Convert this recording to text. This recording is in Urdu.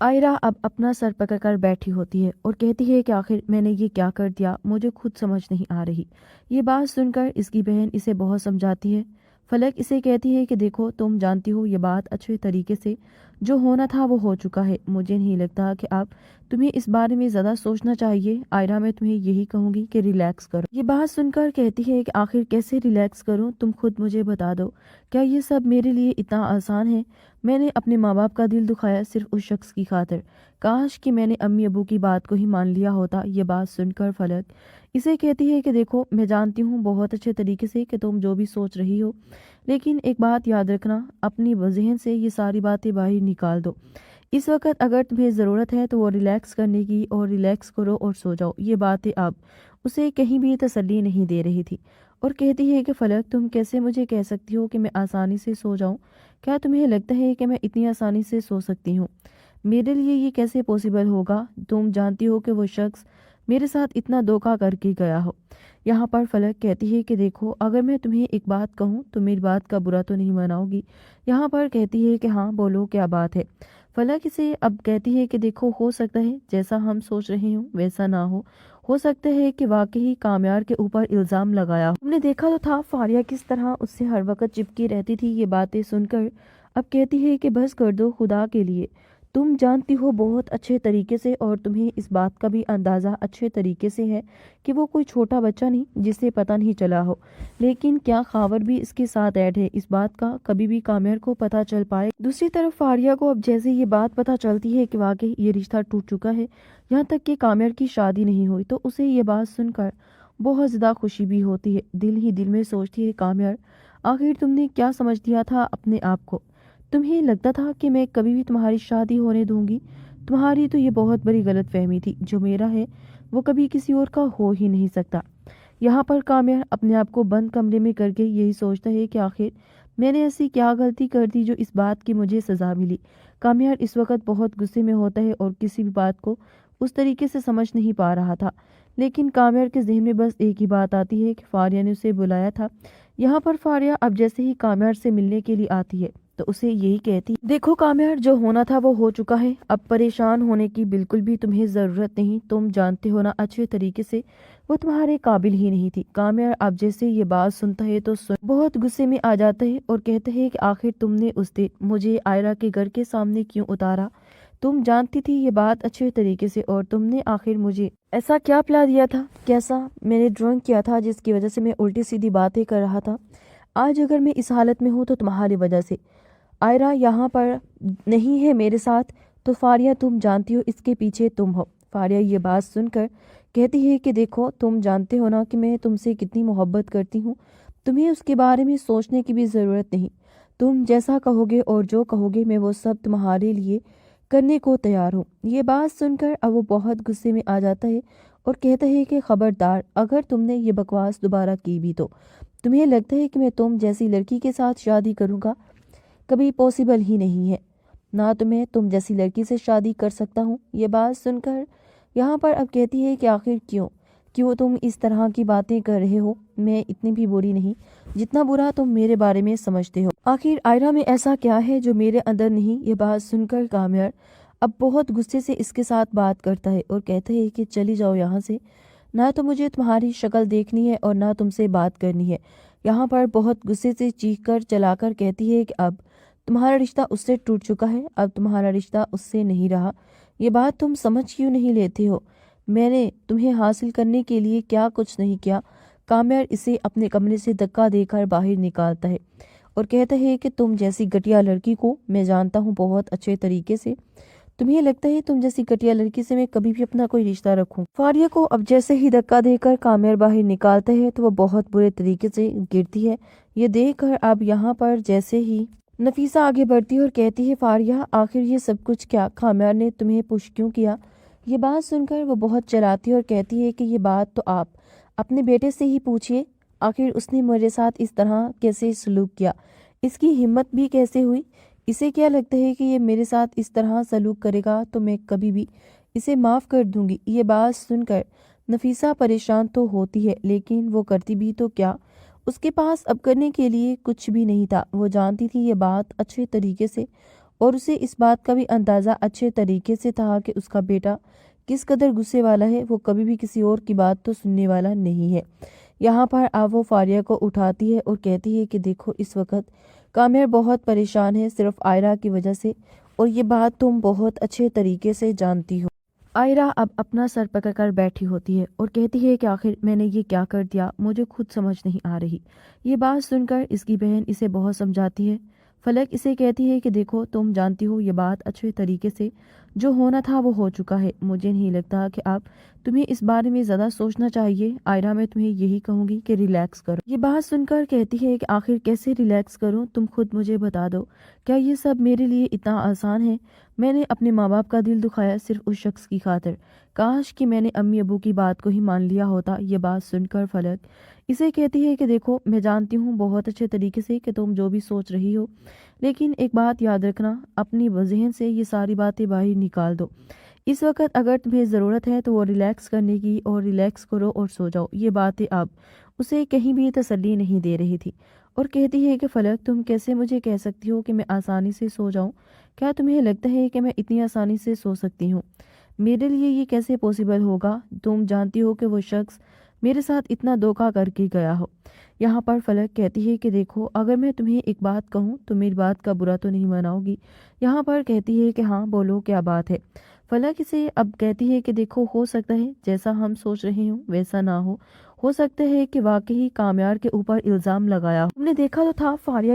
آئرہ اب اپنا سر پکڑ کر بیٹھی ہوتی ہے اور کہتی ہے کہ آخر میں نے یہ کیا کر دیا، مجھے خود سمجھ نہیں آ رہی۔ یہ بات سن کر اس کی بہن اسے بہت سمجھاتی ہے۔ فلک اسے کہتی ہے کہ دیکھو، تم جانتی ہو یہ بات اچھے طریقے سے جو ہونا تھا وہ ہو چکا ہے، مجھے نہیں لگتا کہ اب تمہیں اس بارے میں زیادہ سوچنا چاہیے۔ آئرہ میں تمہیں یہی کہوں گی کہ ریلیکس کرو۔ یہ بات سن کر کہتی ہے کہ آخر کیسے ریلیکس کروں، تم خود مجھے بتا دو، کیا یہ سب میرے لیے اتنا آسان ہے؟ میں نے اپنے ماں باپ کا دل دکھایا صرف اس شخص کی خاطر، کاش کہ میں نے امی ابو کی بات کو ہی مان لیا ہوتا۔ یہ بات سن کر فلک اسے کہتی ہے کہ دیکھو، میں جانتی ہوں بہت اچھے طریقے سے کہ تم جو بھی سوچ رہی ہو، لیکن ایک بات یاد رکھنا، اپنی ذہن سے یہ ساری باتیں باہر نکال دو۔ اس وقت اگر تمہیں ضرورت ہے تو وہ ریلیکس کرنے کی، اور ریلیکس کرو اور سو جاؤ۔ یہ باتیں اب اسے کہیں بھی تسلی نہیں دے رہی تھی اور کہتی ہے کہ فلک، تم کیسے مجھے کہہ سکتی ہو کہ میں آسانی سے سو جاؤں؟ کیا تمہیں لگتا ہے کہ میں اتنی آسانی سے سو سکتی ہوں؟ میرے لیے یہ کیسے پاسبل ہوگا؟ تم جانتی ہو کہ وہ شخص میرے ساتھ اتنا دھوکہ کر کے گیا ہو۔ یہاں پر فلک کہتی ہے کہ دیکھو، اگر میں تمہیں ایک بات کہوں تو میری بات کا برا تو نہیں مناؤ گی؟ یہاں پر کہتی ہے کہ ہاں بولو، کیا بات ہے؟ فلک اسے اب کہتی ہے کہ دیکھو، ہو سکتا ہے جیسا ہم سوچ رہے ہوں ویسا نہ ہو سکتا ہے کہ واقعی کامیار کے اوپر الزام لگایا ہو۔ تم نے دیکھا تو تھا فاریہ کس طرح اس سے ہر وقت چپکی رہتی تھی۔ یہ باتیں سن کر اب کہتی ہے کہ بس کر دو، خدا کے لیے، تم جانتی ہو بہت اچھے طریقے سے، اور تمہیں اس بات کا بھی اندازہ اچھے طریقے سے ہے کہ وہ کوئی چھوٹا بچہ نہیں جسے پتہ نہیں چلا ہو، لیکن کیا خاور بھی اس کے ساتھ ایڈ ہے، اس بات کا کبھی بھی کامیار کو پتہ چل پائے۔ دوسری طرف فاریہ کو اب جیسے یہ بات پتہ چلتی ہے کہ واقعی یہ رشتہ ٹوٹ چکا ہے، یہاں تک کہ کامیار کی شادی نہیں ہوئی، تو اسے یہ بات سن کر بہت زیادہ خوشی بھی ہوتی ہے۔ دل ہی دل میں سوچتی ہے، کامیار، آخر تم نے کیا سمجھ دیا تھا اپنے آپ کو؟ تمہیں لگتا تھا کہ میں کبھی بھی تمہاری شادی ہونے دوں گی؟ تمہاری تو یہ بہت بڑی غلط فہمی تھی۔ جو میرا ہے وہ کبھی کسی اور کا ہو ہی نہیں سکتا۔ یہاں پر کامیار اپنے آپ کو بند کمرے میں کر کے یہی سوچتا ہے کہ آخر میں نے ایسی کیا غلطی کر دی جو اس بات کی مجھے سزا ملی۔ کامیار اس وقت بہت غصے میں ہوتا ہے اور کسی بھی بات کو اس طریقے سے سمجھ نہیں پا رہا تھا، لیکن کامیار کے ذہن میں بس ایک ہی بات آتی ہے کہ فاریہ نے اسے بلایا تھا۔ یہاں پر فاریہ اب جیسے ہی کامیار سے ملنے کے لیے آتی ہے تو اسے یہی کہتی، دیکھو کامیار، جو ہونا تھا وہ ہو چکا ہے، اب پریشان ہونے کی بالکل بھی تمہیں ضرورت نہیں، تم جانتے ہو نا اچھے طریقے سے وہ تمہارے قابل ہی نہیں تھی۔ کامیار اب جیسے یہ بات سنتا ہے تو بہت غصے میں آ جاتا ہے اور کہتا ہے کہ آخر تم نے اس دن مجھے آئرہ کے گھر کے سامنے کیوں اتارا؟ تم جانتی تھی یہ بات اچھے طریقے سے، اور تم نے آخر مجھے ایسا کیا پلا دیا تھا؟ کیسا میں نے ڈرنک کیا تھا جس کی وجہ سے میں الٹی سیدھی باتیں کر رہا تھا؟ آج اگر میں اس حالت میں ہوں تو تمہاری وجہ سے۔ آئرہ یہاں پر نہیں ہے میرے ساتھ، تو فاریہ تم جانتی ہو اس کے پیچھے تم ہو۔ فاریہ یہ بات سن کر کہتی ہے کہ دیکھو، تم جانتے ہو نا کہ میں تم سے کتنی محبت کرتی ہوں، تمہیں اس کے بارے میں سوچنے کی بھی ضرورت نہیں۔ تم جیسا کہو گے اور جو کہو گے میں وہ سب تمہارے لیے کرنے کو تیار ہوں۔ یہ بات سن کر اب وہ بہت غصے میں آ جاتا ہے اور کہتا ہے کہ خبردار، اگر تم نے یہ بکواس دوبارہ کی بھی تو تمہیں لگتا ہے کہ میں تم جیسی لڑکی کے ساتھ شادی کروں گا؟ کبھی پاسبل ہی نہیں ہے، نہ تو میں تم جیسی لڑکی سے شادی کر سکتا ہوں۔ یہ بات سن کر یہاں پر اب کہتی ہے کہ آخر کیوں تم اس طرح کی باتیں کر رہے ہو؟ میں اتنی بھی بری نہیں جتنا برا تم میرے بارے میں سمجھتے ہو۔ آخر آئرہ میں ایسا کیا ہے جو میرے اندر نہیں؟ یہ بات سن کر کامیار اب بہت غصے سے اس کے ساتھ بات کرتا ہے اور کہتا ہے کہ چلی جاؤ یہاں سے، نہ تو مجھے تمہاری شکل دیکھنی ہے اور نہ تم سے بات کرنی ہے۔ یہاں پر بہت غصے سے چیخ کر چلا کر کہتی ہے کہ اب تمہارا رشتہ اس سے ٹوٹ چکا ہے، اب تمہارا رشتہ اس سے نہیں رہا۔ یہ بات تم سمجھ کیوں نہیں لیتے ہو؟ میں نے تمہیں حاصل کرنے کے لیے کیا کچھ نہیں کیا؟ کامیار اسے اپنے کمرے سے دھکا دے کر باہر نکالتا ہے اور کہتا ہے کہ تم جیسی گھٹیا لڑکی کو میں جانتا ہوں بہت اچھے طریقے سے، تمہیں لگتا ہے تم جیسی گھٹیا لڑکی سے میں کبھی بھی اپنا کوئی رشتہ رکھوں؟ فاریہ کو اب جیسے ہی دھکا دے کر کامیار باہر نکالتا ہے تو وہ بہت برے طریقے سے گرتی ہے۔ یہ دیکھ کر اب یہاں پر جیسے ہی نفیسہ آگے بڑھتی اور کہتی ہے، فاریہ، آخر یہ سب کچھ کیا کامیار نے تمہیں پش کیوں کیا؟ یہ بات سن کر وہ بہت چلاتی اور کہتی ہے کہ یہ بات تو آپ اپنے بیٹے سے ہی پوچھئے، آخر اس نے میرے ساتھ اس طرح کیسے سلوک کیا؟ اس کی ہمت بھی کیسے ہوئی؟ اسے کیا لگتا ہے کہ یہ میرے ساتھ اس طرح سلوک کرے گا تو میں کبھی بھی اسے معاف کر دوں گی؟ یہ بات سن کر نفیسہ پریشان تو ہوتی ہے، لیکن وہ کرتی بھی تو کیا؟ اس کے پاس اب کرنے کے لیے کچھ بھی نہیں تھا۔ وہ جانتی تھی یہ بات اچھے طریقے سے اور اسے اس بات کا بھی اندازہ اچھے طریقے سے تھا کہ اس کا بیٹا کس قدر غصے والا ہے، وہ کبھی بھی کسی اور کی بات تو سننے والا نہیں ہے۔ یہاں پر اب وہ فاریہ کو اٹھاتی ہے اور کہتی ہے کہ دیکھو اس وقت کامیار بہت پریشان ہے صرف آئرہ کی وجہ سے، اور یہ بات تم بہت اچھے طریقے سے جانتی ہو۔ آئرہ اب اپنا سر پکڑ کر بیٹھی ہوتی ہے اور کہتی ہے کہ آخر میں نے یہ کیا کر دیا، مجھے خود سمجھ نہیں آ رہی۔ یہ بات سن کر اس کی بہن اسے بہت سمجھاتی ہے۔ فلک اسے کہتی ہے کہ دیکھو تم جانتی ہو یہ بات اچھے طریقے سے، جو ہونا تھا وہ ہو چکا ہے، مجھے نہیں لگتا کہ اب تمہیں اس بارے میں زیادہ سوچنا چاہیے۔ آئرہ میں تمہیں یہی کہوں گی کہ ریلیکس کرو۔ یہ بات سن کر کہتی ہے کہ آخر کیسے ریلیکس کروں، تم خود مجھے بتا دو، کیا یہ سب میرے لیے اتنا آسان ہے؟ میں نے اپنے ماں باپ کا دل دکھایا صرف اس شخص کی خاطر، کاش کہ میں نے امی ابو کی بات کو ہی مان لیا ہوتا۔ یہ بات سن کر فلک اسے کہتی ہے کہ دیکھو میں جانتی ہوں بہت اچھے طریقے سے کہ تم جو بھی سوچ رہی ہو، لیکن ایک بات یاد رکھنا، اپنی ذہن سے یہ ساری باتیں باہر نکال دو۔ اس وقت اگر تمہیں ضرورت ہے تو وہ ریلیکس کرنے کی، اور ریلیکس کرو اور سو جاؤ۔ یہ باتیں اب اسے کہیں بھی تسلی نہیں دے رہی تھی، اور کہتی ہے کہ فلک تم کیسے مجھے کہہ سکتی ہو کہ میں آسانی سے سو جاؤں؟ کیا تمہیں لگتا ہے کہ میں اتنی آسانی سے سو سکتی ہوں؟ میرے لیے یہ کیسے پاسبل ہوگا؟ تم جانتی ہو کہ وہ شخص میرے ساتھ اتنا دھوکہ کر کے گیا ہو۔ یہاں پر فلک کہتی ہے کہ دیکھو اگر میں تمہیں ایک بات کہوں تو میری بات کا برا تو نہیں مناؤ گی؟ یہاں پر کہتی ہے کہ ہاں بولو کیا بات ہے۔ فلک اسے اب کہتی ہے کہ دیکھو ہو سکتا ہے جیسا ہم سوچ رہے ہوں ویسا نہ ہو سکتا ہے کہ واقعی کامیار کے اوپر الزام لگایا ہو۔ تم نے دیکھا تو تھا فاریہ